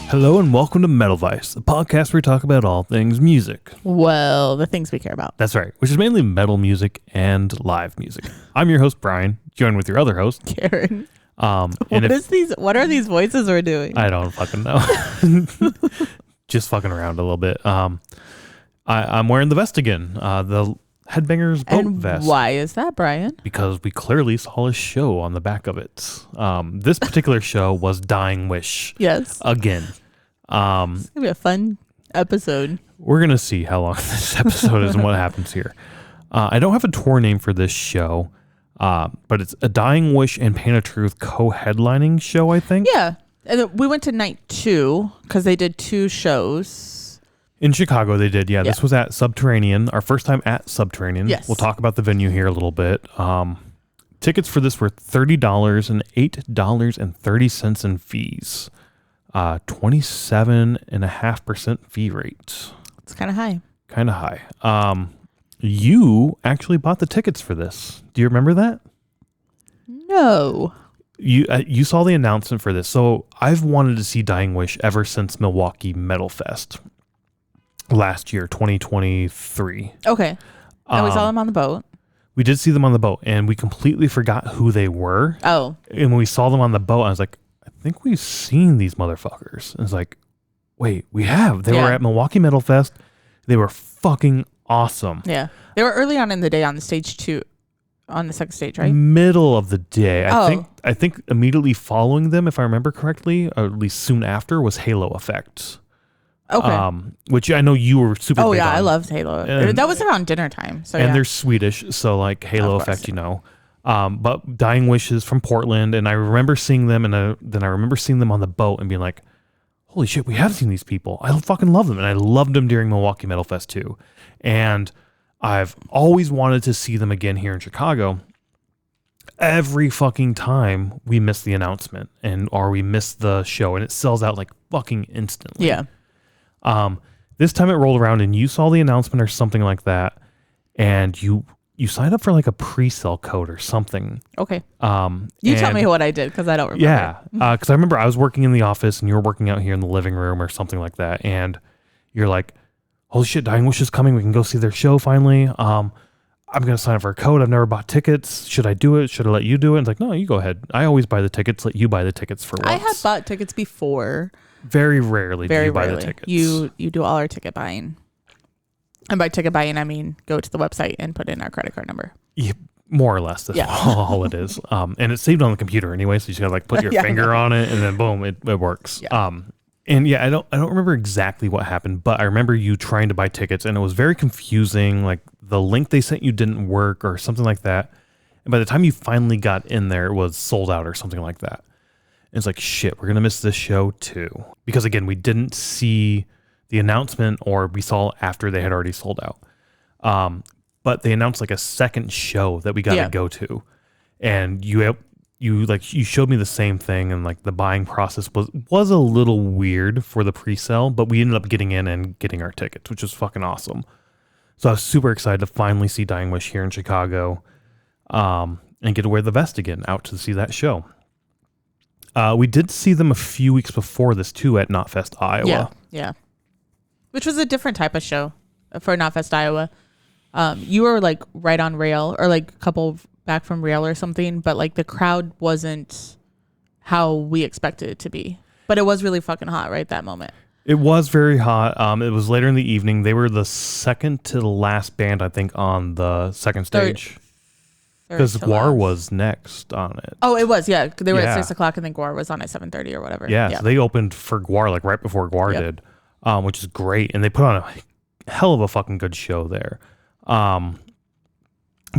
Hello and welcome to Metal Vice, a podcast where we talk about all things music. Well, the things we care about. That's right, which is mainly metal music and live music. I'm your host, Brian, joined with your other host, Karen. What are these voices we're doing? I don't fucking know. Just fucking around a little bit. I'm wearing the vest again, the Headbangers boat vest. Why is that, Brian? Because we clearly saw a show on the back of it. This particular show was Dying Wish. Yes. Again. It's going to be a fun episode. We're going to see how long this episode is and what happens here. I don't have a tour name for this show, but it's a Dying Wish and Pain of Truth co-headlining show, I think. Yeah. And we went to night 2 because they did 2 shows. In Chicago, they did. Yeah, this was at Subterranean. Our first time at Subterranean. Yes. We'll talk about the venue here a little bit. Tickets for this were $30 and $8.30 in fees. 27.5% fee rate. It's kind of high. Kind of high. You actually bought the tickets for this. Do you remember that? No. You saw the announcement for this. So I've wanted to see Dying Wish ever since MKE Metal Fest last year, 2023. Okay. And we saw them on the boat. We did see them on the boat, and we completely forgot who they were. Oh. And when we saw them on the boat, I was like, I think we've seen these motherfuckers. And it's like, wait, we have. They were at MKE Metal Fest. They were fucking awesome. Yeah. They were early on in the day on the stage 2, on the second stage, right? Middle of the day. I think immediately following them, if I remember correctly, or at least soon after, was Halo Effect. Okay. Which I know you were super big on. I loved Halo. And that was around dinner time. So and they're Swedish, so like Halo Effect, you know. But Dying Wish is from Portland, and I remember seeing them, and then I remember seeing them on the boat and being like, holy shit, we have seen these people. I fucking love them, and I loved them during MKE Metal Fest too. And I've always wanted to see them again here in Chicago. Every fucking time we miss the announcement or we miss the show, and it sells out like fucking instantly. Yeah. This time it rolled around and you saw the announcement or something like that, and you signed up for like a pre-sale code or something. Okay. You tell me what I did because I don't remember. Yeah, because I remember I was working in the office and you were working out here in the living room or something like that, and you're like, holy shit, Dying Wish is coming. We can go see their show finally. I'm going to sign up for a code. I've never bought tickets. Should I do it? Should I let you do it? And it's like, no, you go ahead. I always buy the tickets. Let you buy the tickets for once. I had bought tickets before. Very rarely do you buy the tickets. You do all our ticket buying. And by ticket buying, I mean go to the website and put in our credit card number. Yeah, more or less. That's all it is. And it's saved on the computer anyway, so you just gotta like put your finger on it, and then boom, it works. Yeah. And yeah, I don't remember exactly what happened, but I remember you trying to buy tickets, and it was very confusing. Like the link they sent you didn't work or something like that. And by the time you finally got in there, it was sold out or something like that. And it's like, shit, we're gonna miss this show too, because again, we didn't see the announcement, or we saw after they had already sold out. But they announced like a second show that we got to go to, and you showed me the same thing, and like the buying process was a little weird for the pre-sale, but we ended up getting in and getting our tickets, which was fucking awesome. So I was super excited to finally see Dying Wish here in Chicago, and get to wear the vest again out to see that show. We did see them a few weeks before this too at Knotfest, Iowa. Yeah. Which was a different type of show for Knotfest, Iowa. You were like right on rail, or like a couple back from rail or something, but like the crowd wasn't how we expected it to be. But it was really fucking hot right that moment. It was very hot. It was later in the evening. They were the second to the last band, I think, on the second stage. Because Guar was next on it. Oh, it was, yeah. They were at 6 o'clock, and then Guar was on at 7:30 or whatever. Yeah, so they opened for Guar like right before Guar did, which is great. And they put on a hell of a fucking good show there. But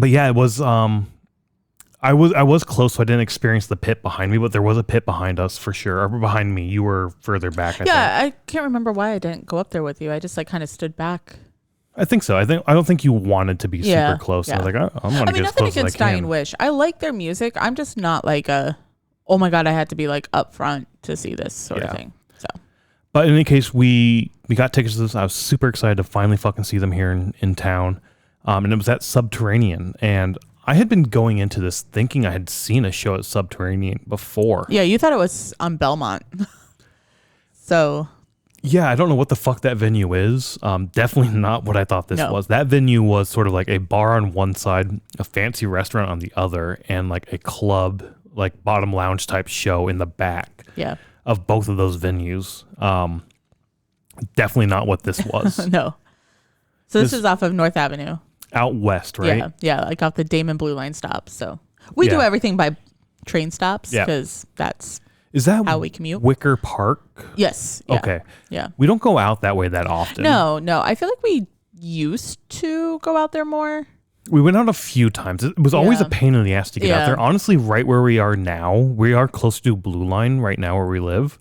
yeah, it was. I was close, so I didn't experience the pit behind me, but there was a pit behind us for sure. Or behind me, you were further back. I can't remember why I didn't go up there with you. I just like kind of stood back. I think so. I don't think you wanted to be super close. Yeah. I was like, I'm going to get as close as I can. Nothing against Dying Wish. I like their music. I'm just not like oh my God, I had to be like up front to see this sort of thing. So, but in any case, we got tickets to this. I was super excited to finally fucking see them here in town. And it was at Subterranean. And I had been going into this thinking I had seen a show at Subterranean before. Yeah, you thought it was on Belmont. So yeah, I don't know what the fuck that venue is. Definitely not what I thought this was. That venue was sort of like a bar on one side, a fancy restaurant on the other, and like a club, like bottom lounge type show in the back. Yeah. Of both of those venues. Definitely not what this was. No. So this is off of North Avenue. Out west, right? Yeah. Yeah. Like off the Damon Blue Line stop. So we do everything by train stops because that's is that how we commute. Wicker Park? Yes. Yeah. Okay. Yeah. We don't go out that way that often. No. I feel like we used to go out there more. We went out a few times. It was always a pain in the ass to get out there. Honestly, right where we are now, we are close to Blue Line right now where we live.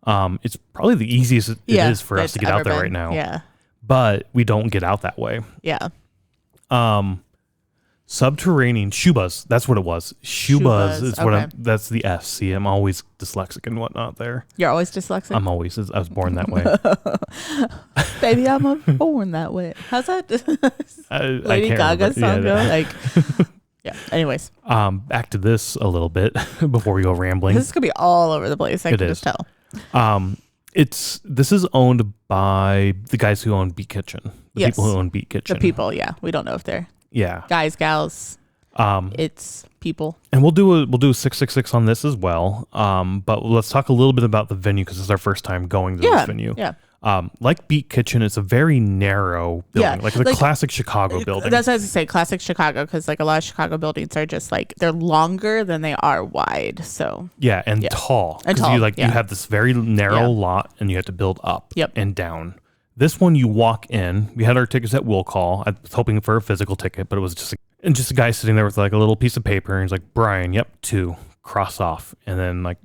It's probably the easiest it is for us to get out there right now. Yeah. But we don't get out that way. Yeah. Subterranean Shubas, that's what it was. Shubas is what that's the S. See, I'm always dyslexic and whatnot there. You're always dyslexic? I was born that way. Baby, I'm born that way. How's that? Lady Gaga song go? Like, yeah. Anyways. Back to this a little bit before we go rambling. This could be all over the place. I can just tell. This is owned by the guys who own Beat Kitchen. The people who own Beat Kitchen. The people, yeah. We don't know if they're guys, gals. It's people. And we'll do a 666 on this as well. But let's talk a little bit about the venue because it's our first time going to this venue. Yeah. Like Beat Kitchen, it's a very narrow building, like the classic Chicago building. That's what I was going to say, classic Chicago, because like a lot of Chicago buildings are just like they're longer than they are wide. So and tall, because you have this very narrow lot, and you have to build up and down. This one, you walk in. We had our tickets at Will Call. I was hoping for a physical ticket, but it was just a guy sitting there with like a little piece of paper, and he's like, Brian, 2, cross off, and then like.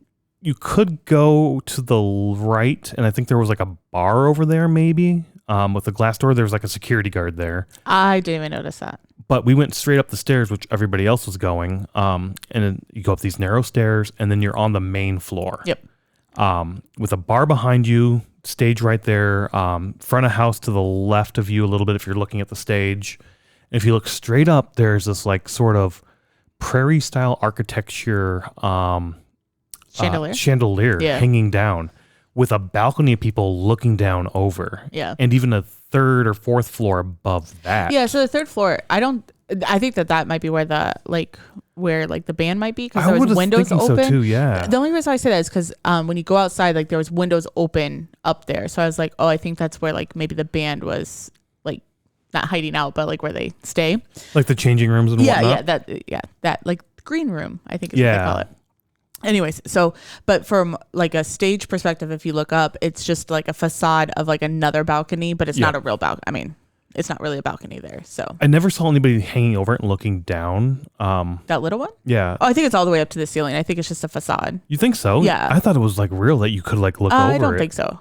You could go to the right, and I think there was like a bar over there, maybe, with a glass door. There was like a security guard there. I didn't even notice that. But we went straight up the stairs, which everybody else was going, and then you go up these narrow stairs, and then you're on the main floor. Yep. With a bar behind you, stage right there, front of house to the left of you a little bit if you're looking at the stage. And if you look straight up, there's this like sort of prairie-style architecture chandelier hanging down with a balcony of people looking down over. Yeah. And even a third or fourth floor above that. Yeah. So the third floor, I think that might be where the band might be, because there was windows open. So too, yeah. The only reason I say that is because when you go outside, like there was windows open up there. So I was like, oh, I think that's where like maybe the band was like not hiding out, but like where they stay. Like the changing rooms and whatnot. That like green room, I think is what they call it. Anyways, but from like a stage perspective, if you look up, it's just like a facade of like another balcony, but it's not a real balcony. I mean, it's not really a balcony there. So I never saw anybody hanging over it and looking down. That little one? Yeah. Oh, I think it's all the way up to the ceiling. I think it's just a facade. You think so? Yeah. I thought it was like real that you could like look over it. I don't think so.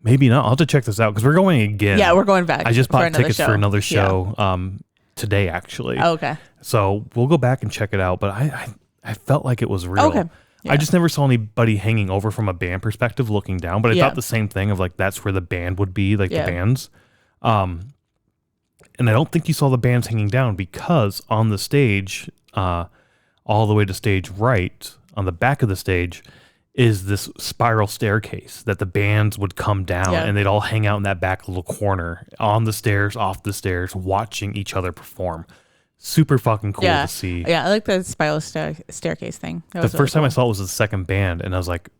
Maybe not. I'll have to check this out because we're going again. Yeah, we're going back. I just bought tickets for another show today, actually. Oh, okay. So we'll go back and check it out. But I felt like it was real. Okay. Yeah. I just never saw anybody hanging over from a band perspective looking down, but I thought the same thing of like that's where the band would be, like the bands. And I don't think you saw the bands hanging down because on the stage, all the way to stage right, on the back of the stage, is this spiral staircase that the bands would come down and they'd all hang out in that back little corner on the stairs, off the stairs, watching each other perform. Super fucking cool to see. Yeah, I like the spiral staircase thing. The first time I saw it was the second band, and I was like,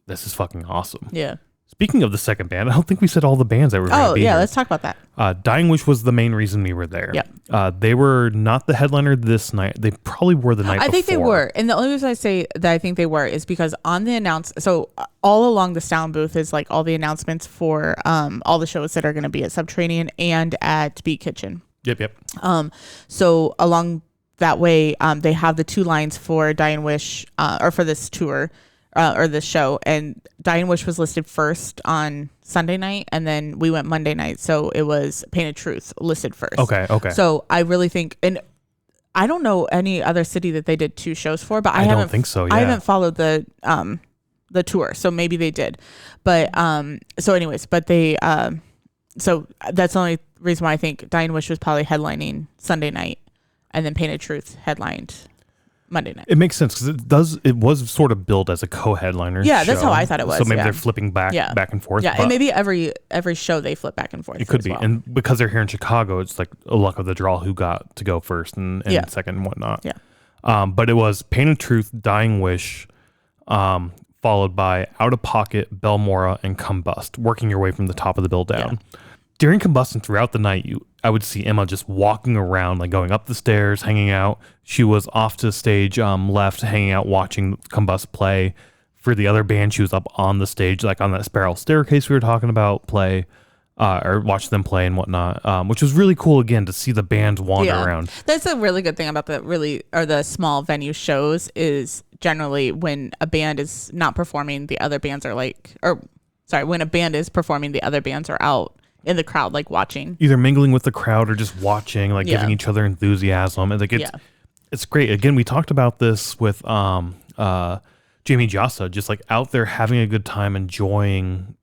this is fucking awesome. Yeah. Speaking of the second band, I don't think we said all the bands that were going to be here. Let's talk about that. Dying Wish was the main reason we were there. Yep. They were not the headliner this night. They probably were the night before. I think they were. And the only reason I say that I think they were is because on the so all along the sound booth is like all the announcements for all the shows that are going to be at Subterranean and at Beat Kitchen. Yep. So along that way, they have the 2 lines for Dying Wish, or for this tour, or this show, and Dying Wish was listed first on Sunday night, and then we went Monday night, so it was Painted Truth listed first. Okay. So I really think, and I don't know any other city that they did 2 shows for, but I don't think so. Yeah. I haven't followed the tour, so maybe they did, but so anyways, but they so that's the only reason why I think Dying Wish was probably headlining Sunday night, and then Painted Truth headlined Monday night. It makes sense because it was sort of billed as a co-headliner. Yeah, show. that's how I thought it was. So maybe they're flipping back and forth. Yeah, and maybe every show they flip back and forth. It could be, and because they're here in Chicago, it's like a luck of the draw who got to go first and second and whatnot. Yeah. But it was Pain of Truth, Dying Wish, followed by Outta Pocket, Balmora, and Combust, working your way from the top of the bill down. Yeah. During Combust and throughout the night, I would see Emma just walking around, like going up the stairs, hanging out. She was off to stage left, hanging out, watching Combust play. For the other band, she was up on the stage, like on that spiral staircase we were talking about, play. Or watch them play and whatnot, which was really cool again to see the bands wander around. That's a really good thing about the small venue shows is generally when a band is not performing, the other bands are when a band is performing, the other bands are out in the crowd, like watching, either mingling with the crowd or just watching, like giving each other enthusiasm. And like it's great. Again, we talked about this with Jamie Jasta, just like out there having a good time, enjoying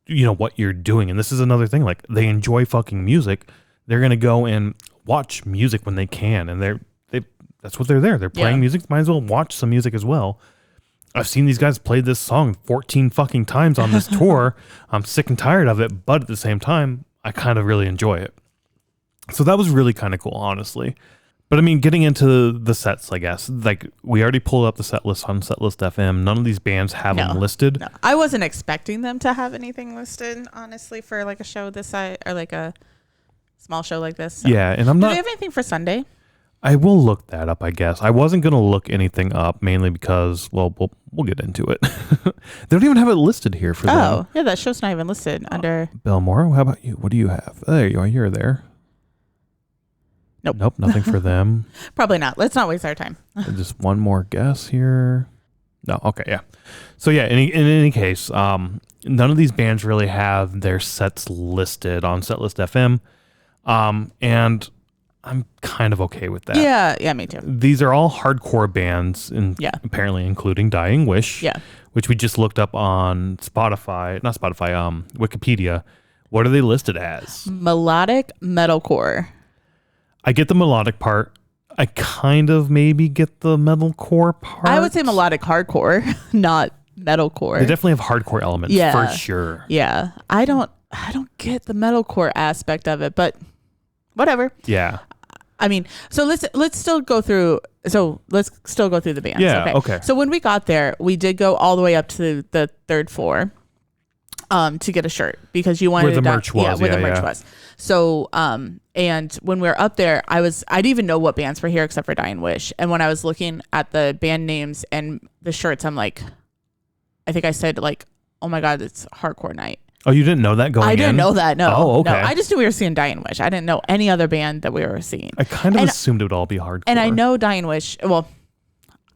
what you're doing. And this is another thing, like they enjoy fucking music. They're gonna go and watch music when they can, and that's what they're there. They're playing music. Might as well watch some music as well. I've seen these guys play this song 14 fucking times on this tour. I'm sick and tired of it, but at the same time, I kind of really enjoy it. So that was really kind of cool, honestly. But I mean, getting into the sets, I guess, like we already pulled up the set list on Setlist FM. None of these bands have them listed. No, I wasn't expecting them to have anything listed, honestly, for like a show this size or like a small show like this. So. Yeah, and I'm not. Do they have anything for Sunday? I will look that up, I guess. I wasn't going to look anything up, mainly because, well, we'll get into it. They don't even have it listed here for them. Oh, yeah, that show's not even listed under... Balmora, how about you? What do you have? There you are. You're there. Nope, nothing for them. Probably not. Let's not waste our time. Just one more guess here. No, okay, yeah. So, yeah, in any case, none of these bands really have their sets listed on Setlist FM. And... I'm kind of okay with that. Yeah, me too. These are all hardcore bands, and apparently including Dying Wish, which we just looked up on Wikipedia. What are they listed as? Melodic metalcore. I get the melodic part. I kind of maybe get the metalcore part. I would say melodic hardcore, not metalcore. They definitely have hardcore elements for sure. Yeah, I don't get the metalcore aspect of it, but whatever. Yeah. I mean, so let's still go through. So let's still go through the bands. Yeah. Okay. So when we got there, we did go all the way up to the third floor, to get a shirt because you wanted where the merch was. Yeah, where the merch was. So, and when we were up there, I didn't even know what bands were here except for Dying Wish. And when I was looking at the band names and the shirts, I'm like, I think I said like, oh my God, it's hardcore night. Oh, you didn't know that going in? I didn't know that, no. Oh, okay. No, I just knew we were seeing Dying Wish. I didn't know any other band that we were seeing. I kind of assumed it would all be hardcore. And I know Dying Wish, well,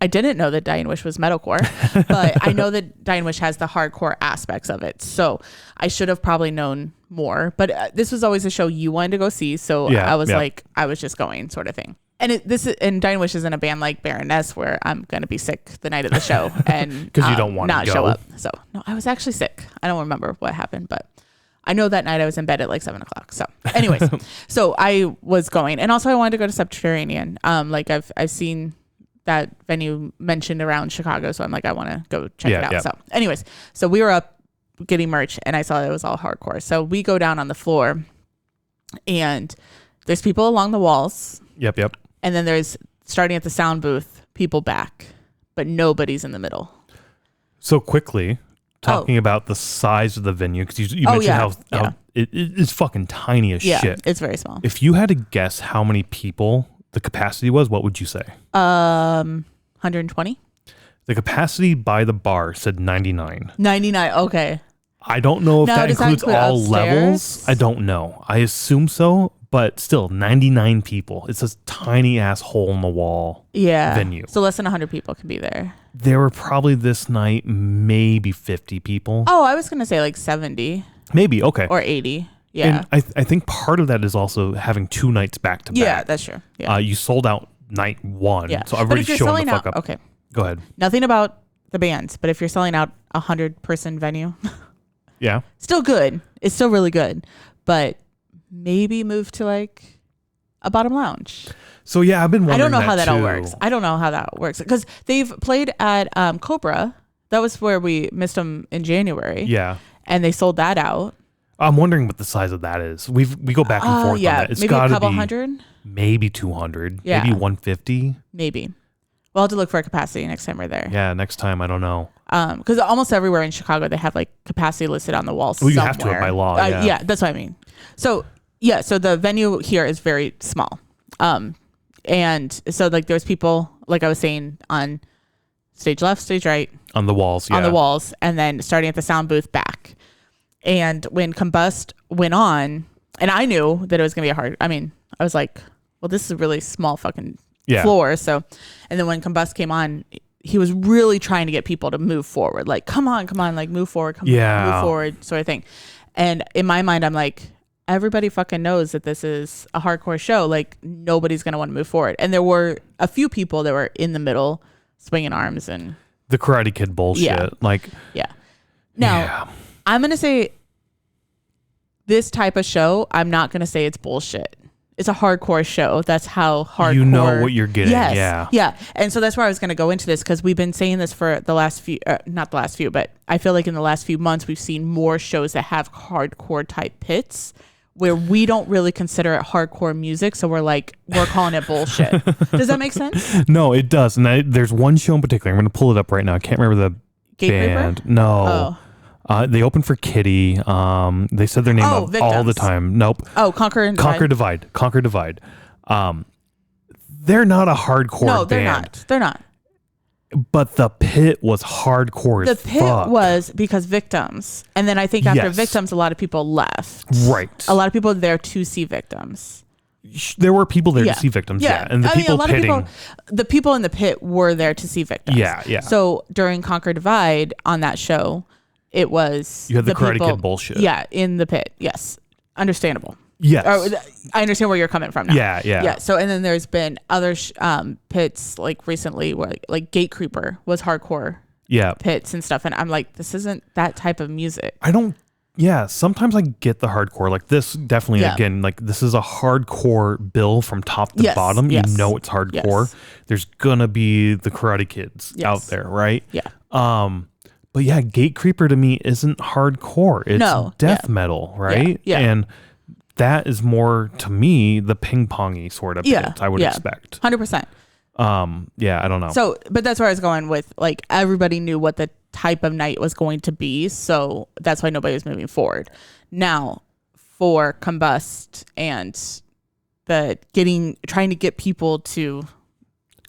I didn't know that Dying Wish was metalcore, but I know that Dying Wish has the hardcore aspects of it. So I should have probably known more. But this was always a show you wanted to go see. So I was like, I was just going sort of thing. And Dying Wish is in a band like Baroness where I'm going to be sick the night of the show and because you don't want to not show up. So no, I was actually sick. I don't remember what happened, but I know that night I was in bed at like 7:00. So anyways, so I was going, and also I wanted to go to Subterranean. Like I've seen that venue mentioned around Chicago. So I'm like, I want to go check it out. Yeah. So anyways, so we were up getting merch and I saw that it was all hardcore. So we go down on the floor and there's people along the walls. Yep. And then there's, starting at the sound booth, people back, but nobody's in the middle. So quickly, talking about the size of the venue, because you mentioned how it's fucking tiny as shit. Yeah, it's very small. If you had to guess how many people the capacity was, what would you say? 120? The capacity by the bar said 99. 99, okay. I don't know if that includes all upstairs? levels. I don't know. I assume so. But still, 99 people. It's a tiny ass hole in the wall venue. So less than 100 people can be there. There were probably this night maybe 50 people. Oh, I was going to say like 70. Maybe, okay. Or 80. Yeah. And I think part of that is also having 2 nights back to back. Yeah, that's true. Yeah. You sold out night 1. Yeah. So everybody's showing the fuck up. Okay. Go ahead. Nothing about the bands, but if you're selling out a 100-person venue. Yeah. Still good. It's still really good. But maybe move to like a bottom lounge. So yeah, I've been wondering. I don't know how that all too. works. I don't know how that works because they've played at Cobra. That was where we missed them in January. Yeah. And they sold that out. I'm wondering what the size of that is. We go back and forth on that. It's maybe a couple be hundred. Maybe 200. Yeah. Maybe 150. Maybe. We'll have to look for a capacity next time we're there. Yeah, next time I don't know. Because almost everywhere in Chicago they have like capacity listed on the wall. Well, you have to by law. Yeah, that's what I mean. So yeah, so the venue here is very small. And so like there's people, like I was saying, on stage left, stage right. On the walls, yeah. On the walls, and then starting at the sound booth back. And when Combust went on, and I knew that it was going to be I was like, well, this is a really small fucking floor. So, and then when Combust came on, he was really trying to get people to move forward. Like, come on, like move forward, move forward, sort of thing. And in my mind, I'm like, everybody fucking knows that this is a hardcore show. Like, nobody's going to want to move forward. And there were a few people that were in the middle swinging arms and the Karate Kid bullshit. Yeah. Now, I'm going to say this type of show, I'm not going to say it's bullshit. It's a hardcore show. That's how hardcore. You know what you're getting. Yes, yeah. And so that's where I was going to go into this because we've been saying this for the last few, not the last few, but I feel like in the last few months, we've seen more shows that have hardcore type pits where we don't really consider it hardcore music. So we're calling it bullshit. Does that make sense? No, it does. And there's one show in particular. I'm going to pull it up right now. I can't remember the band. No. They opened for Kitty. They said their name all the time. Nope. Oh, Conquer and Divide. Conquer Divide. They're not a hardcore band. No, they're not. They're not. But the pit was hardcore as fuck. The pit was because Victims. And then I think after Victims, a lot of people left. Right. A lot of people there to see Victims. There were people there to see Victims, and the people in the pit were there to see Victims. Yeah. So during Conquer Divide on that show, it was you had the Karate Kid bullshit. Yeah, in the pit. Yes, understandable. Yes, I understand where you're coming from now. Yeah. So and then there's been other pits like recently where like Gate Creeper was hardcore. Yeah, pits and stuff, and I'm like, this isn't that type of music. I don't. Yeah, sometimes I get the hardcore. Like this, definitely, again, like this is a hardcore bill from top to bottom. Yes. You know it's hardcore. Yes. There's gonna be the Karate Kids out there, right? Yeah. But yeah, Gate Creeper to me isn't hardcore. It's death metal, right? Yeah. And that is more, to me, the ping-pongy sort of pits I would expect. 100%. I don't know. So, but that's where I was going with, like, everybody knew what the type of night was going to be, so that's why nobody was moving forward. Now, for Combust and trying to get people to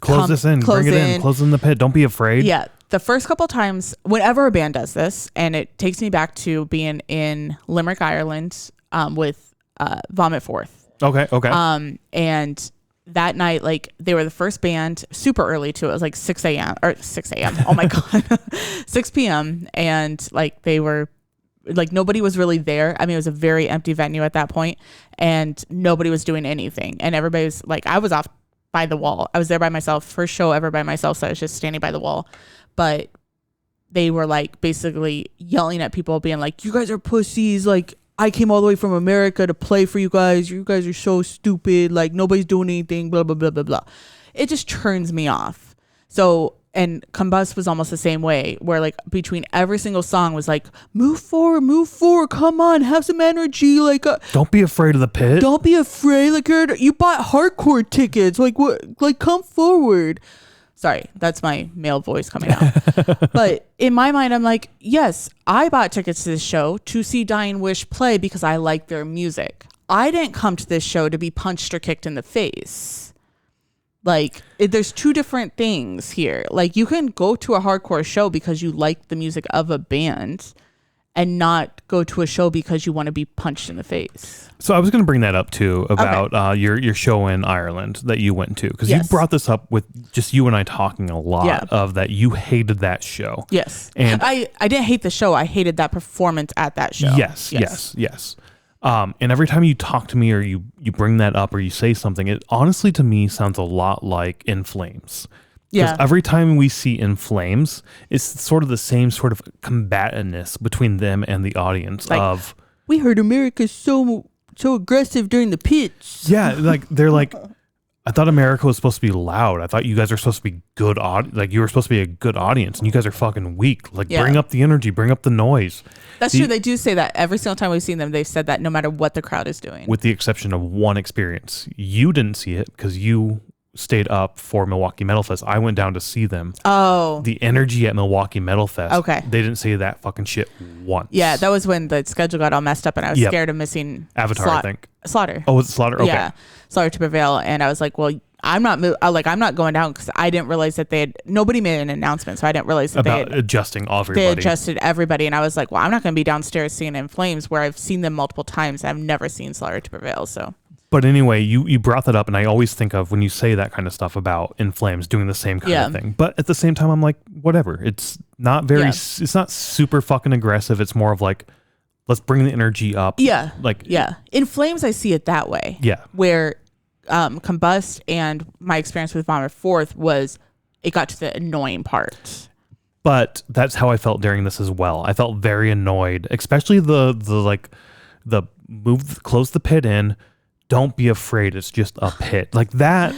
close in the pit. Don't be afraid. Yeah. The first couple times, whenever a band does this, and it takes me back to being in Limerick, Ireland, with Vomit Forth. Okay. And that night, like, they were the first band super early too. It was like 6 a.m. Oh my God. 6 p.m. And like, they were like, nobody was really there. I mean, it was a very empty venue at that point and nobody was doing anything. And everybody was like, I was off by the wall. I was there by myself, first show ever by myself. So I was just standing by the wall, but they were like basically yelling at people being like, you guys are pussies. Like, I came all the way from America to play for you guys. You guys are so stupid. Like, nobody's doing anything, blah, blah, blah, blah, blah. It just turns me off. So, and Combust was almost the same way, where like between every single song was like, move forward, come on, have some energy. Like, don't be afraid of the pit. Don't be afraid. Like, you bought hardcore tickets. Like, what? Like, come forward. Sorry, that's my male voice coming out. But in my mind, I'm like, yes, I bought tickets to this show to see Dying Wish play because I like their music. I didn't come to this show to be punched or kicked in the face. Like, there's two different things here. Like, you can go to a hardcore show because you like the music of a band and not go to a show because you want to be punched in the face. So I was going to bring that up too about your show in Ireland that you went to, because you brought this up with just you and I talking a lot of that you hated that show. Yes. And I didn't hate the show. I hated that performance at that show. Yes. And every time you talk to me or you bring that up or you say something, it honestly to me sounds a lot like In Flames. Because every time we see In Flames, it's sort of the same sort of combativeness between them and the audience, like, we heard America's so so aggressive during the pitch. Yeah, like they're like, I thought America was supposed to be loud. I thought you guys are supposed to be good like you were supposed to be a good audience, and you guys are fucking weak. Like bring up the energy, bring up the noise. That's true. They do say that every single time we've seen them. They've said that no matter what the crowd is doing. With the exception of one experience, you didn't see it because you stayed up for Milwaukee Metal Fest. I went down to see them. Oh. The energy at Milwaukee Metal Fest. Okay. They didn't say that fucking shit once. Yeah, that was when the schedule got all messed up and I was scared of missing Avatar, I think. Slaughter. Oh, was it Slaughter? Okay. Yeah. Slaughter to Prevail. And I was like, well, I'm not going down because I didn't realize that nobody made an announcement. So I didn't realize that about adjusting everybody. They adjusted everybody. And I was like, well, I'm not going to be downstairs seeing In Flames where I've seen them multiple times. I've never seen Slaughter to Prevail. So. But anyway, you brought that up, and I always think of when you say that kind of stuff about In Flames doing the same kind of thing. But at the same time, I'm like, whatever. It's not it's not super fucking aggressive. It's more of like, let's bring the energy up. Yeah. Like, In Flames, I see it that way. Yeah. Where Combust and my experience with Vomit Forth was, it got to the annoying part. But that's how I felt during this as well. I felt very annoyed, especially the close the pit in. Don't be afraid. It's just a pit. Like that,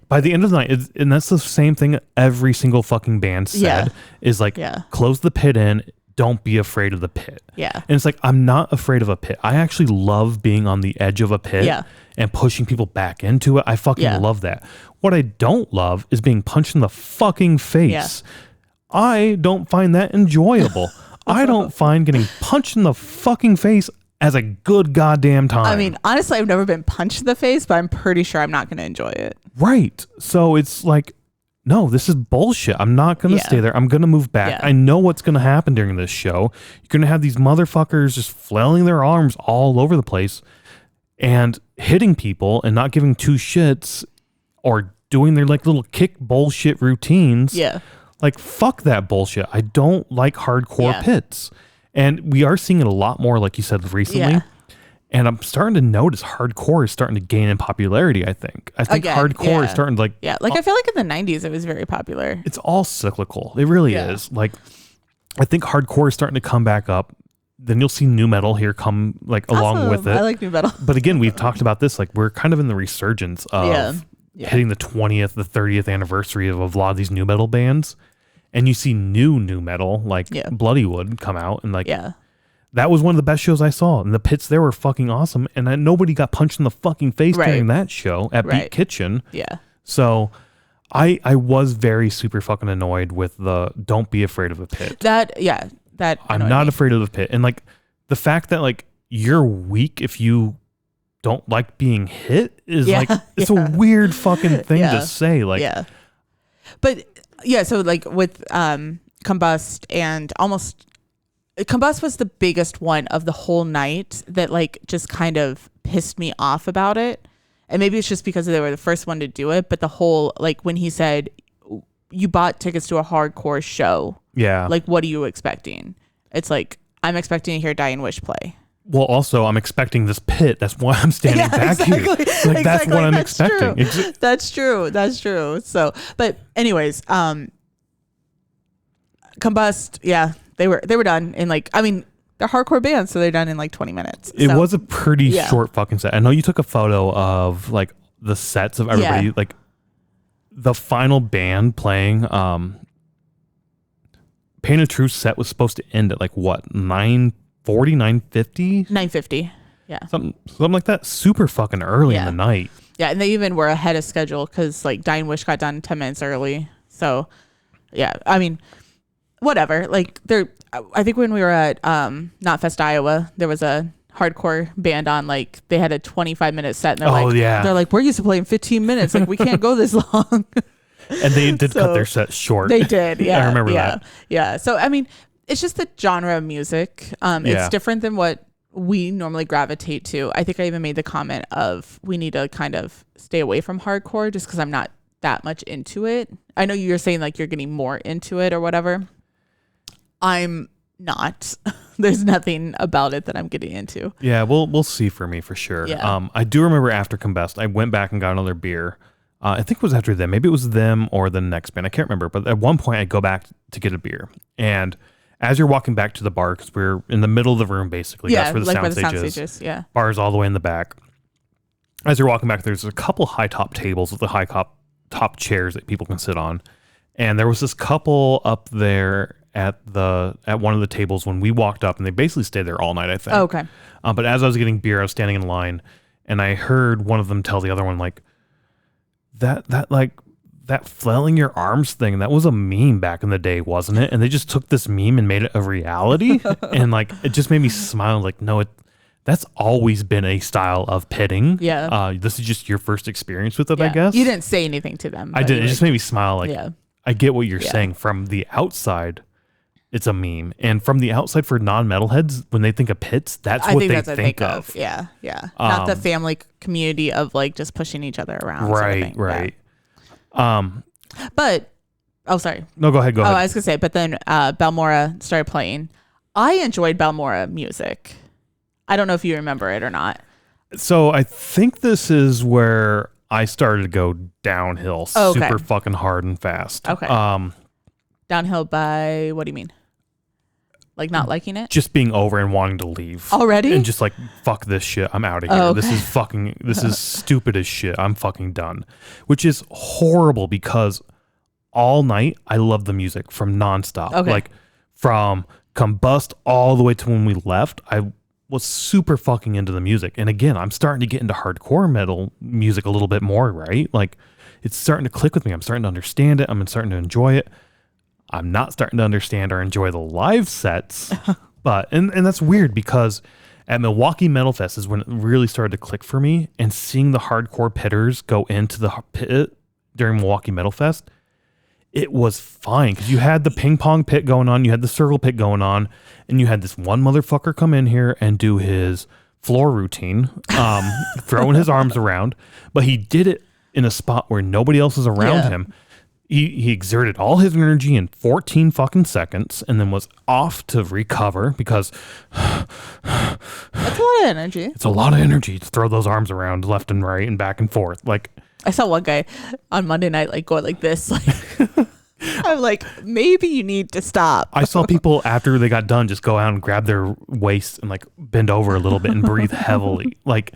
by the end of the night, and that's the same thing every single fucking band said, is like, close the pit in. Don't be afraid of the pit. Yeah. And it's like, I'm not afraid of a pit. I actually love being on the edge of a pit and pushing people back into it. I fucking love that. What I don't love is being punched in the fucking face. Yeah. I don't find that enjoyable. I don't find getting punched in the fucking face as a good goddamn time. I mean, honestly, I've never been punched in the face, but I'm pretty sure I'm not going to enjoy it. Right. So it's like, no, this is bullshit. I'm not going to stay there. I'm going to move back. I know what's going to happen during this show. You're going to have these motherfuckers just flailing their arms all over the place and hitting people and not giving two shits or doing their like little kick bullshit routines. Yeah. Like, fuck that bullshit. I don't like hardcore pits. And we are seeing it a lot more, like you said, recently. Yeah. And I'm starting to notice hardcore is starting to gain in popularity, I think. Hardcore is starting to like... Yeah, like I feel like in the 90s it was very popular. It's all cyclical. It really is. Like, I think hardcore is starting to come back up. Then you'll see new metal here come like along with it. I like new metal. But again, we've talked about this. Like, we're kind of in the resurgence of hitting the 20th, the 30th anniversary of a lot of these new metal bands. And you see new metal, like Bloodywood, come out. And like, that was one of the best shows I saw. And the pits there were fucking awesome. And nobody got punched in the fucking face during that show at Beat Kitchen. Yeah. So I was very super fucking annoyed with the don't be afraid of a pit. I'm not afraid of the pit. And like the fact that like you're weak if you don't like being hit is like, it's a weird fucking thing to say. Like, but so like with Combust and almost Combust was the biggest one of the whole night that like just kind of pissed me off about it. And maybe it's just because they were the first one to do it, but the whole like when he said you bought tickets to a hardcore show. Yeah. Like what are you expecting? It's like I'm expecting to hear Dying Wish play. Well, also, I'm expecting this pit. That's why I'm standing back here. Like, that's what I'm expecting. That's true. So, but anyways, Combust, they were done in like, I mean, they're hardcore bands, so they're done in like 20 minutes. It was a pretty short fucking set. I know you took a photo of like the sets of everybody, like the final band playing. Pain of Truth set was supposed to end at like what, 9:40, 9:50? 9:50. Yeah. Something like that. Super fucking early in the night. Yeah, and they even were ahead of schedule because like Dying Wish got done 10 minutes early. So yeah, I mean, whatever. Like I think when we were at Knotfest Iowa, there was a hardcore band on, like they had a 25-minute set and they're like, we're used to playing 15 minutes. Like we can't go this long. And they did cut their set short. They did, yeah. I remember that. Yeah. So, I mean, it's just the genre of music. It's different than what we normally gravitate to. I think I even made the comment of we need to kind of stay away from hardcore just because I'm not that much into it. I know you're saying like you're getting more into it or whatever. I'm not. There's nothing about it that I'm getting into. Yeah, we'll see for me for sure. Yeah. I do remember after Combust, I went back and got another beer. I think it was after them. Maybe it was them or the next band. I can't remember. But at one point, I go back to get a beer. And as you're walking back to the bar, because we're in the middle of the room, basically. Yeah, that's where the like sound where the stage sound is. stage is. Yeah. Bar's all the way in the back. As you're walking back, there's a couple high top tables with the high top chairs that people can sit on. And there was this couple up there at one of the tables when we walked up, and they basically stayed there all night, I think. Oh, okay. But as I was getting beer, I was standing in line, and I heard one of them tell the other one, like, that flailing your arms thing, that was a meme back in the day, wasn't it? And they just took this meme and made it a reality. And like, it just made me smile. Like, no, that's always been a style of pitting. Yeah. This is just your first experience with it, Yeah. I guess. You didn't say anything to them. I didn't. It just made me smile. Like, yeah. I get what you're saying. From the outside, it's a meme. And from the outside, for non-metalheads, when they think of pits, that's what they think of. Yeah. Yeah. Not the family community of like just pushing each other around. Right. Right. Yeah. But, sorry. No, go ahead. Go ahead. I was going to say, but then Balmora started playing. I enjoyed Balmora music. I don't know if you remember it or not. So I think this is where I started to go downhill super fucking hard and fast. Okay. Downhill by, what do you mean? Like not liking it? Just being over and wanting to leave. Already? And just like, fuck this shit. I'm out of here. Okay. This is stupid as shit. I'm fucking done. Which is horrible because all night I love the music from nonstop. Okay. Like from Combust all the way to when we left, I was super fucking into the music. And again, I'm starting to get into hardcore metal music a little bit more, right? Like it's starting to click with me. I'm starting to understand it. I'm starting to enjoy it. I'm not starting to understand or enjoy the live sets, but, and that's weird because at Milwaukee Metal Fest is when it really started to click for me, and seeing the hardcore pitters go into the pit during Milwaukee Metal Fest, it was fine because you had the ping pong pit going on, you had the circle pit going on, and you had this one motherfucker come in here and do his floor routine, throwing his arms around, but he did it in a spot where nobody else is around him. He exerted all his energy in 14 fucking seconds and then was off to recover because that's a lot of energy. It's a lot of energy to throw those arms around left and right and back and forth. Like I saw one guy on Monday night like going like this. Like I'm like, maybe you need to stop. I saw people after they got done just go out and grab their waist and like bend over a little bit and breathe heavily. Like,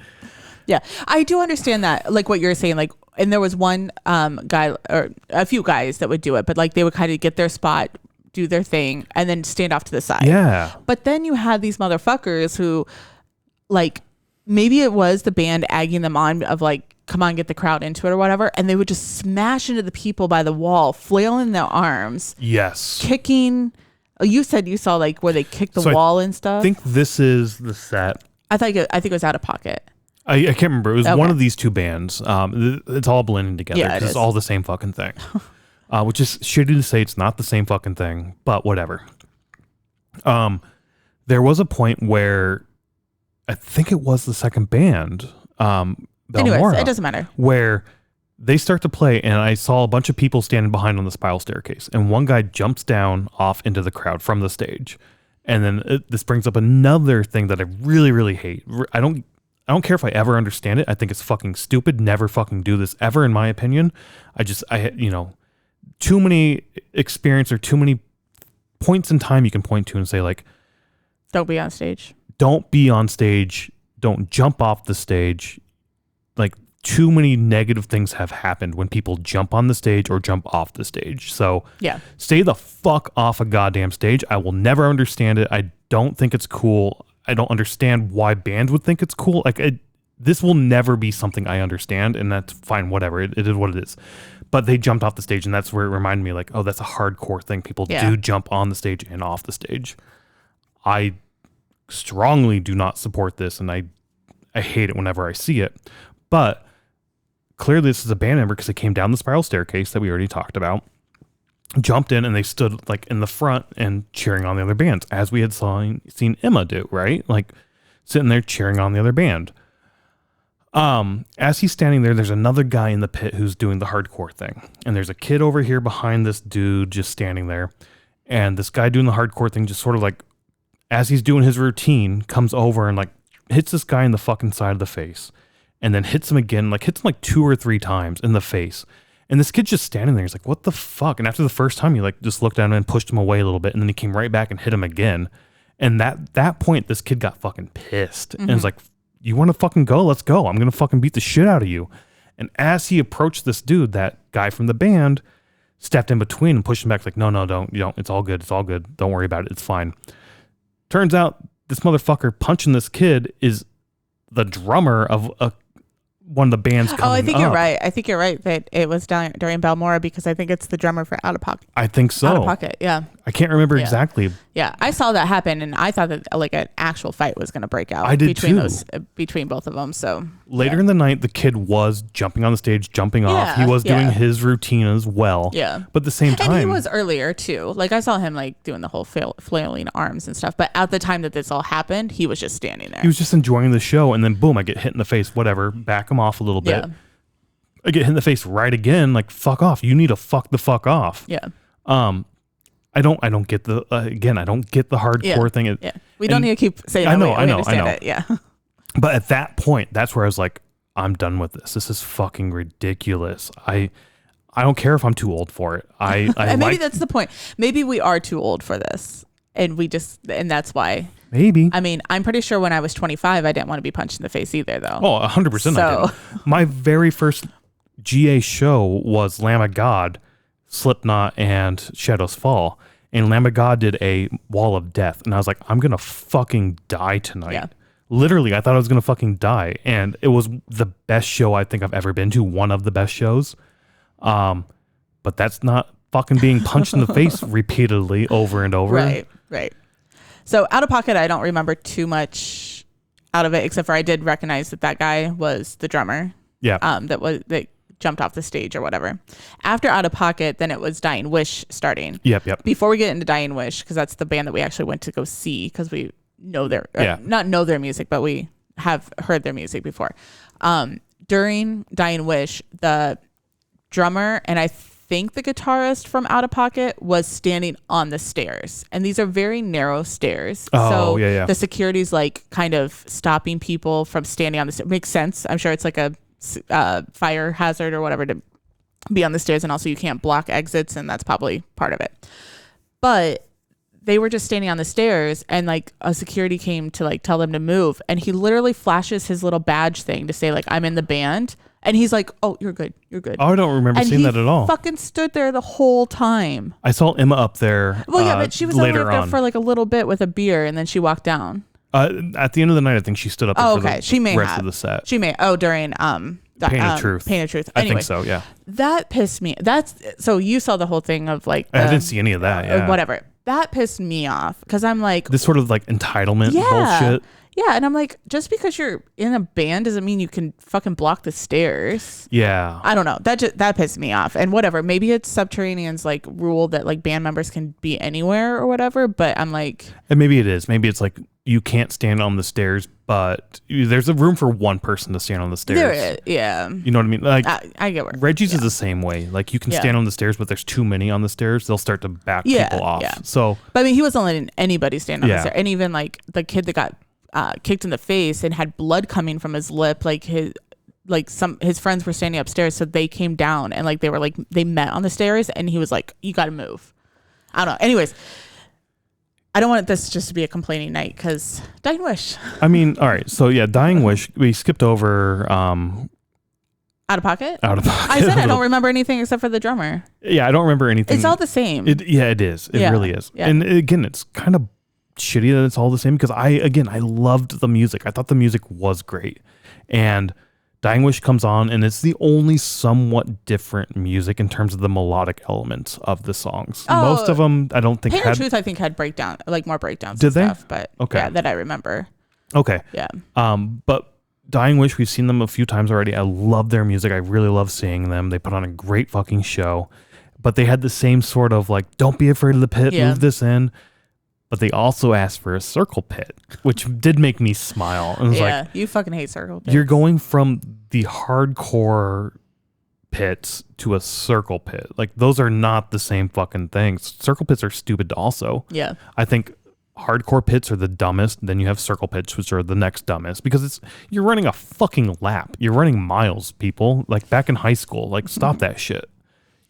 yeah, I do understand that. Like what you're saying, like, and there was one guy or a few guys that would do it, but like they would kind of get their spot, do their thing, and then stand off to the side. Yeah. But then you had these motherfuckers who, like, maybe it was the band egging them on of like, come on, get the crowd into it or whatever, and they would just smash into the people by the wall, flailing their arms. Yes. Kicking. You said you saw like where they kicked the wall and stuff. I think this is the set. I think it was Outta Pocket. I can't remember. It was one of these two bands. It's all blending together because it's all the same fucking thing. Which is shitty to say it's not the same fucking thing, but whatever. There was a point where I think it was the second band, Balmora, anyways, it doesn't matter. Where they start to play, and I saw a bunch of people standing behind on the spiral staircase, and one guy jumps down off into the crowd from the stage. And then this brings up another thing that I really, really hate. I don't care if I ever understand it. I think it's fucking stupid. Never fucking do this ever, in my opinion. Too many experience or too many points in time you can point to and say like, don't be on stage. Don't be on stage. Don't jump off the stage. Like too many negative things have happened when people jump on the stage or jump off the stage. So yeah, stay the fuck off a goddamn stage. I will never understand it. I don't think it's cool. I don't understand why bands would think it's cool. Like this will never be something I understand, and that's fine. Whatever, it is what it is. But they jumped off the stage, and that's where it reminded me, like, oh, that's a hardcore thing. People do jump on the stage and off the stage. I strongly do not support this, and I hate it whenever I see it. But clearly, this is a band member because they came down the spiral staircase that we already talked about, jumped in, and they stood like in the front and cheering on the other bands, as we had seen Emma do, right? Like sitting there cheering on the other band. As he's standing there, there's another guy in the pit who's doing the hardcore thing, and there's a kid over here behind this dude just standing there, and this guy doing the hardcore thing just sort of like, as he's doing his routine, comes over and like hits this guy in the fucking side of the face, and then hits him again, like hits him like 2 or 3 times in the face. And this kid's just standing there. He's like, what the fuck? And after the first time, he like just looked down and pushed him away a little bit. And then he came right back and hit him again. And that point, this kid got fucking pissed. And was like, you want to fucking go? Let's go. I'm going to fucking beat the shit out of you. And as he approached this dude, that guy from the band stepped in between and pushed him back like, no, don't. You don't. It's all good. It's all good. Don't worry about it. It's fine. Turns out this motherfucker punching this kid is the drummer of one of the bands coming I think up. you're right. I think you're right that it was down during Balmora because I think it's the drummer for Outta Pocket. I think so. Outta Pocket, yeah. I can't remember exactly. Yeah, I saw that happen, and I thought that like an actual fight was going to break out. I did between too. Between both of them. So later in the night, the kid was jumping on the stage, jumping off. He was doing his routine as well. Yeah, but at the same time, and he was earlier too. Like I saw him like doing the whole flailing arms and stuff. But at the time that this all happened, he was just standing there. He was just enjoying the show, and then boom, I get hit in the face. Whatever, back him off a little bit. Yeah. I get hit in the face right again. Like fuck off. You need to fuck the fuck off. Yeah. I don't get the again. I don't get the hardcore thing. Yeah, we don't need to keep saying. I know. We understand it. Yeah. But at that point, that's where I was like, I'm done with this. This is fucking ridiculous. I don't care if I'm too old for it. And maybe that's the point. Maybe we are too old for this, and that's why. Maybe. I mean, I'm pretty sure when I was 25, I didn't want to be punched in the face either, though. Oh, 100% I did. My very first GA show was Lamb of God, Slipknot, and Shadows Fall. And Lamb of God did a Wall of Death. And I was like, I'm going to fucking die tonight. Yeah. Literally, I thought I was going to fucking die. And it was the best show I think I've ever been to. One of the best shows. But that's not fucking being punched in the face repeatedly over and over. Right. So Outta Pocket, I don't remember too much out of it, except for I did recognize that guy was the drummer. Yeah. That jumped off the stage or whatever. After Outta Pocket, then it was Dying Wish starting. Yep. Before we get into Dying Wish, because that's the band that we actually went to go see because we know not know their music, but we have heard their music before. During Dying Wish, the drummer and I think the guitarist from Outta Pocket was standing on the stairs, and these are very narrow stairs. The security's like kind of stopping people from standing on the stairs. Makes sense. I'm sure it's like a fire hazard or whatever to be on the stairs, and also you can't block exits, and that's probably part of it. But they were just standing on the stairs, and like a security came to like tell them to move, and he literally flashes his little badge thing to say like, I'm in the band, and he's like, oh, you're good. Oh, I don't remember seeing that at all. Fucking stood there the whole time. I saw Emma up there. Well, yeah, but she was only up there for like a little bit with a beer, and then she walked down. At the end of the night, I think she stood up there for the rest of the set. She may. Oh, during Pain of Truth. Pain of Truth. Anyway, I think so, yeah. That pissed me. So you saw the whole thing of like... I didn't see any of that, yeah. Whatever. That pissed me off because I'm like... This sort of like entitlement bullshit. Yeah, and I'm like, just because you're in a band doesn't mean you can fucking block the stairs. Yeah. I don't know. That pissed me off. And whatever, maybe it's Subterranean's like rule that like band members can be anywhere or whatever, but I'm like... And maybe it is. Maybe it's like you can't stand on the stairs, but there's a room for one person to stand on the stairs. There is, yeah. You know what I mean? Like I get where Reggie's is the same way. Like you can stand on the stairs, but there's too many on the stairs. They'll start to back people off. Yeah. So, but I mean, he wasn't letting anybody stand on the stairs. And even like the kid that got kicked in the face and had blood coming from his lip, like his friends were standing upstairs, so they came down and like they met on the stairs, and he was like, you got to move. I don't know. Anyways, I don't want this just to be a complaining night because Dying Wish. I mean, all right. So yeah, Dying Wish. We skipped over. Outta Pocket. I said I don't remember anything except for the drummer. Yeah, I don't remember anything. It's all the same. It is. It really is. Yeah. And again, it's kind of shitty that it's all the same because I loved the music. I thought the music was great, and Dying Wish comes on, and it's the only somewhat different music in terms of the melodic elements of the songs. Most of them, I don't think Pain of Truth, I think had more breakdowns. Did they? Stuff, but yeah, that I remember. Okay. Yeah. But Dying Wish, we've seen them a few times already. I love their music. I really love seeing them. They put on a great fucking show, but they had the same sort of like, don't be afraid of the pit, move this in. But they also asked for a circle pit, which did make me smile. And it was like, you fucking hate circle pits. You're going from the hardcore pits to a circle pit. Like, those are not the same fucking things. Circle pits are stupid also. Yeah. I think hardcore pits are the dumbest. Then you have circle pits, which are the next dumbest. Because you're running a fucking lap. You're running miles, people. Like, back in high school. Like, stop that shit.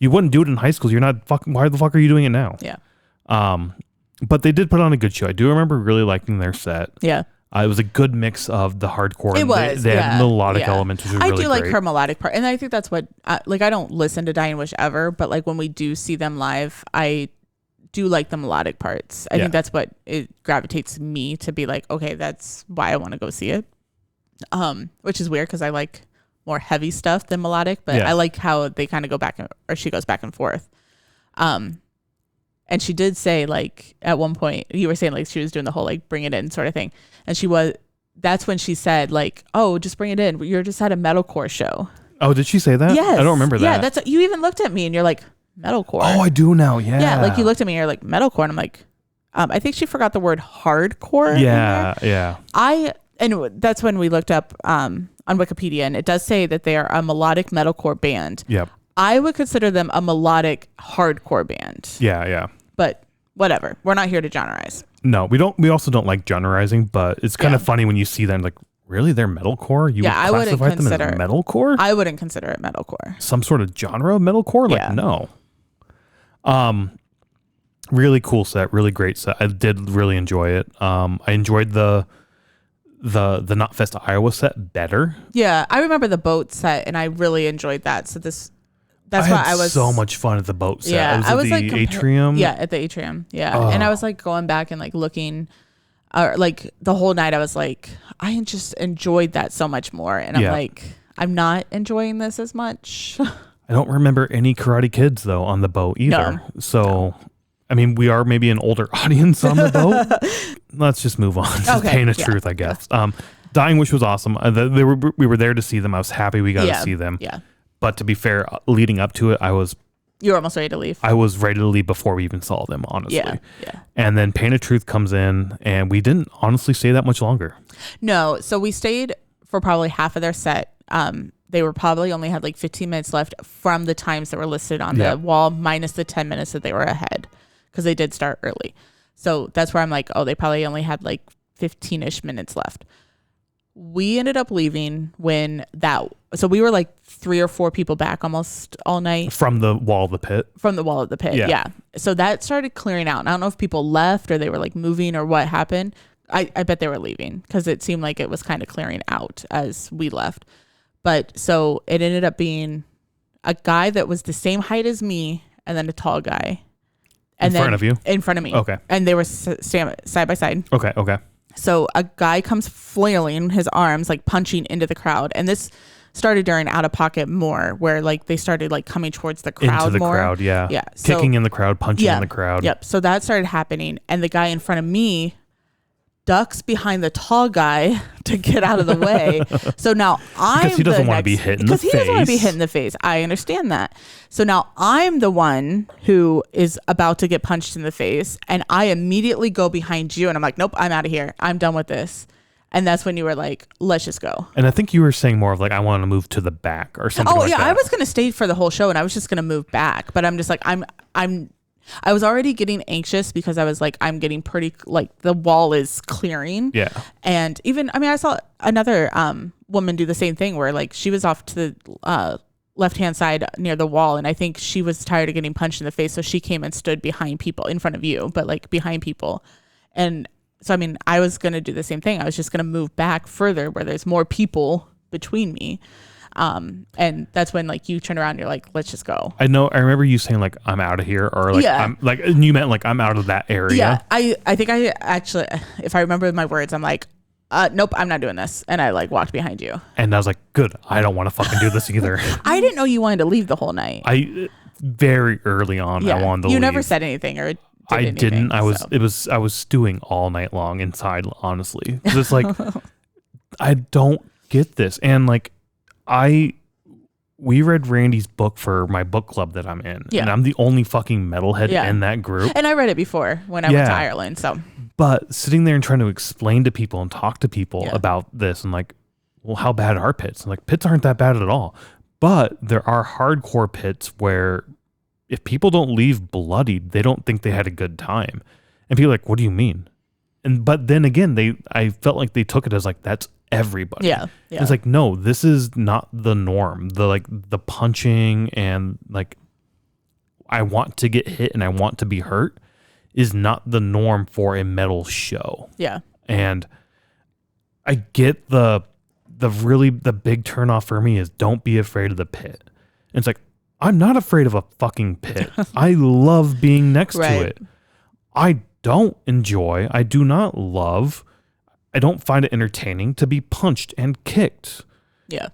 You wouldn't do it in high school. You're not fucking. Why the fuck are you doing it now? Yeah. But they did put on a good show. I do remember really liking their set. Yeah. It was a good mix of the hardcore. It was. They had melodic elements, which was really I do like great. her melodic part, and I think that's what. Like, I don't listen to Dying Wish ever, but like when we do see them live, I do like the melodic parts. I think that's what it gravitates me to be like, okay, that's why I want to go see it. Which is weird because I like more heavy stuff than melodic, but I like how they kind of go back or she goes back and forth. And she did say, like, at one point you were saying like she was doing the whole like bring it in sort of thing, and that's when she said like, oh, just bring it in. You're just at a metalcore show. Oh, did she say that? Yes. I don't remember that. Yeah, that's you even looked at me and you're like, metalcore. Oh, I do now. Yeah. Yeah, like you looked at me and you're like, metalcore, and I'm like, I think she forgot the word hardcore. Yeah, yeah. And that's when we looked up on Wikipedia, and it does say that they are a melodic metalcore band. Yep. I would consider them a melodic hardcore band. Yeah, yeah. But whatever. We're not here to genreize. No, we don't. We also don't like genreizing, but it's kind of funny when you see them like, really, they're metalcore? You would classify them as metalcore? I wouldn't consider it metalcore. Some sort of genre of metalcore? Like, no. Really cool set, really great set. I did really enjoy it. I enjoyed the Knotfest Iowa set better. Yeah, I remember the boat set, and I really enjoyed that. So that's why I was so much fun at the boat set. Yeah, I was at the atrium. Yeah, at the atrium. Yeah, and I was like going back and like looking, like the whole night. I was like, I just enjoyed that so much more, and I'm like, I'm not enjoying this as much. I don't remember any Karate Kids though on the boat either. No. So. I mean, we are maybe an older audience on the boat. Let's just move on to the pain of truth, I guess. Dying Wish was awesome. We were there to see them. I was happy we got to see them. Yeah. But to be fair, leading up to it, you were almost ready to leave. I was ready to leave before we even saw them, honestly. Yeah. And then Pain of Truth comes in, and we didn't honestly stay that much longer. No. So we stayed for probably half of their set. They were probably only had like 15 minutes left from the times that were listed on the wall, minus the 10 minutes that they were ahead. Because they did start early. So that's where I'm like, oh, they probably only had like 15-ish minutes left. We ended up leaving so we were like 3 or 4 people back almost all night. From the wall of the pit? From the wall of the pit, yeah. So that started clearing out. And I don't know if people left or they were like moving or what happened. I bet they were leaving because it seemed like it was kind of clearing out as we left. But so it ended up being a guy that was the same height as me and then a tall guy. In front of you? In front of me. Okay. And they were side by side. Okay. So a guy comes flailing his arms, like punching into the crowd. And this started during Outta Pocket more, where like they started like coming towards the crowd into the more. Crowd, yeah. Yeah. Kicking in the crowd, punching in the crowd. Yep. So that started happening. And the guy in front of me ducks behind the tall guy to get out of the way. So now because he doesn't want to be hit in the face. Because he doesn't want to be hit in the face. I understand that. So now I'm the one who is about to get punched in the face, and I immediately go behind you, and I'm like, nope, I'm out of here. I'm done with this. And that's when you were like, let's just go. And I think you were saying more of like, I want to move to the back or something like that. I was going to stay for the whole show, and I was just going to move back. But I'm just like, I was already getting anxious because I was like, I'm getting pretty, like the wall is clearing. Yeah. And even, I mean, I saw another woman do the same thing where like she was off to the left-hand side near the wall. And I think she was tired of getting punched in the face. So she came and stood behind people in front of you, but like behind people. And so, I mean, I was going to do the same thing. I was just going to move back further where there's more people between me. And that's when like you turn around and you're like, let's just go. I remember you saying like, I'm out of here, or like, I'm like, and you meant like, I'm out of that area. Yeah. I think I actually, if I remember my words, I'm like, nope, I'm not doing this. And I like walked behind you. And I was like, good. I don't want to fucking do this either. I didn't know you wanted to leave the whole night. Very early on, I wanted to leave. You never said anything or I didn't. I was stewing all night long inside, honestly. 'Cause it's like, I don't get this. And like, we read Randy's book for my book club that I'm in. Yeah. And I'm the only fucking metalhead in that group. And I read it before when I went to Ireland. So, but sitting there and trying to explain to people and talk to people about this and like, well, how bad are pits? And like, pits aren't that bad at all. But there are hardcore pits where if people don't leave bloodied, they don't think they had a good time. And people are like, what do you mean? But then again, I felt like they took it as like, that's everybody. Yeah. It's like, no, this is not the norm. The punching and like I want to get hit and I want to be hurt is not the norm for a metal show. Yeah. And I get the big turnoff for me is don't be afraid of the pit. And it's like, I'm not afraid of a fucking pit. I love being next to it. I do not love, I don't find it entertaining to be punched and kicked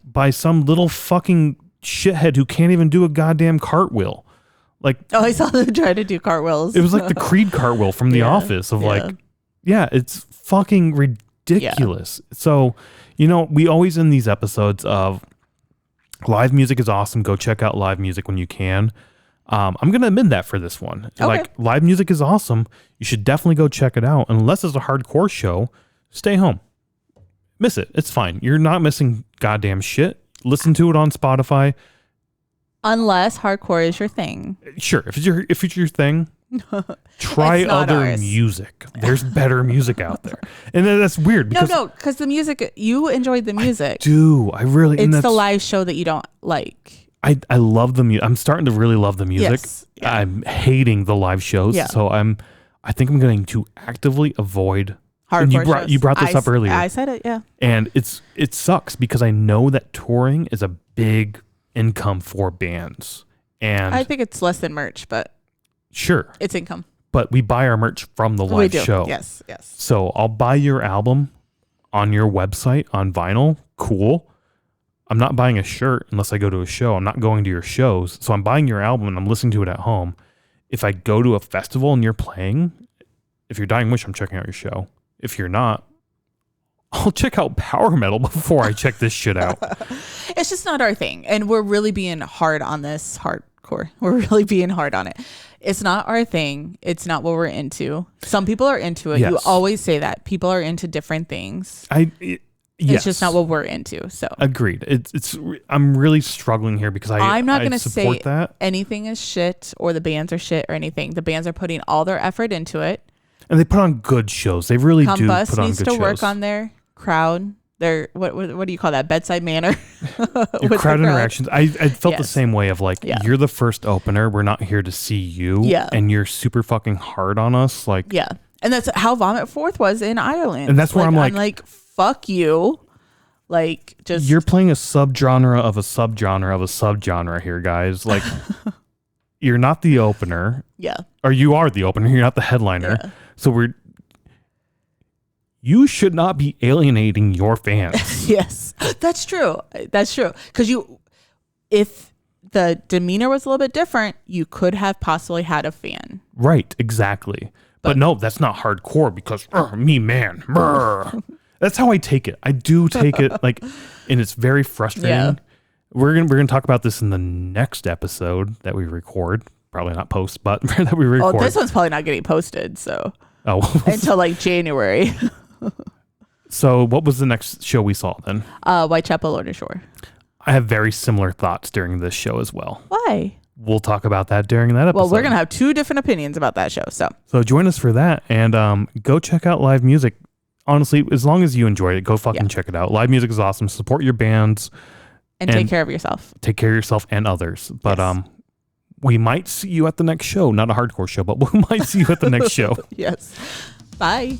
by some little fucking shithead who can't even do a goddamn cartwheel. Like, oh, I saw them try to do cartwheels. It was like the Creed cartwheel from The Office of it's fucking ridiculous. So, we always in these episodes of live music is awesome. Go check out live music when you can. I'm going to admit that for this one. Okay. Like, live music is awesome. You should definitely go check it out. Unless it's a hardcore show, stay home. Miss it. It's fine. You're not missing goddamn shit. Listen to it on Spotify. Unless hardcore is your thing. Sure. If it's your thing, try other music. There's better music out there. And that's weird. Because because the music, you enjoyed the music. I really. It's the live show that you don't like. I love the music. I'm starting to really love the music. Yes. Yeah. I'm hating the live shows. Yeah. So I think I'm going to actively avoid hardcore shows. You brought this up earlier. I said it, yeah. And it sucks because I know that touring is a big income for bands. And I think it's less than merch, but sure. It's income. But we buy our merch from the live show. Yes. So I'll buy your album on your website on vinyl. Cool. I'm not buying a shirt unless I go to a show. I'm not going to your shows. So I'm buying your album and I'm listening to it at home. If I go to a festival and you're playing, if you're Dying Wish, I'm checking out your show. If you're not, I'll check out power metal before I check this shit out. It's just not our thing. And we're really being hard on this hardcore. We're really being hard on it. It's not our thing. It's not what we're into. Some people are into it. Yes. You always say that. People are into different things. It's just not what we're into. So agreed. I'm really struggling here because I'm not going to say that anything is shit or the bands are shit or anything. The bands are putting all their effort into it. And they put on good shows. They really do put on good shows. Combust needs to work on their crowd. Their what do you call that? Bedside manner. Your crowd interactions. I felt the same way of like, you're the first opener. We're not here to see you. Yeah. And you're super fucking hard on us. Like, yeah. And that's how Vomit Forth was in Ireland. And that's where I'm like, fuck you. Like, just you're playing a subgenre of a subgenre of a subgenre here, guys. Like, you're not the opener. Yeah. Or you are the opener. You're not the headliner. Yeah. So you should not be alienating your fans. Yes, that's true. That's true. Because if the demeanor was a little bit different, you could have possibly had a fan. Right. Exactly. But no, that's not hardcore because me, man. That's how I take it. I do take it like, and it's very frustrating. Yeah. We're gonna talk about this in the next episode that we record. Probably not post, but that we record. Oh, this one's probably not getting posted. So until like January. So what was the next show we saw then? Whitechapel Lorna Shore. I have very similar thoughts during this show as well. Why? We'll talk about that during that episode. Well, we're gonna have two different opinions about that show. So join us for that and go check out live music. Honestly, as long as you enjoyed it, go fucking check it out. Live music is awesome. Support your bands. And take care of yourself. Take care of yourself and others. But we might see you at the next show. Not a hardcore show, but we might see you at the next show. Yes. Bye.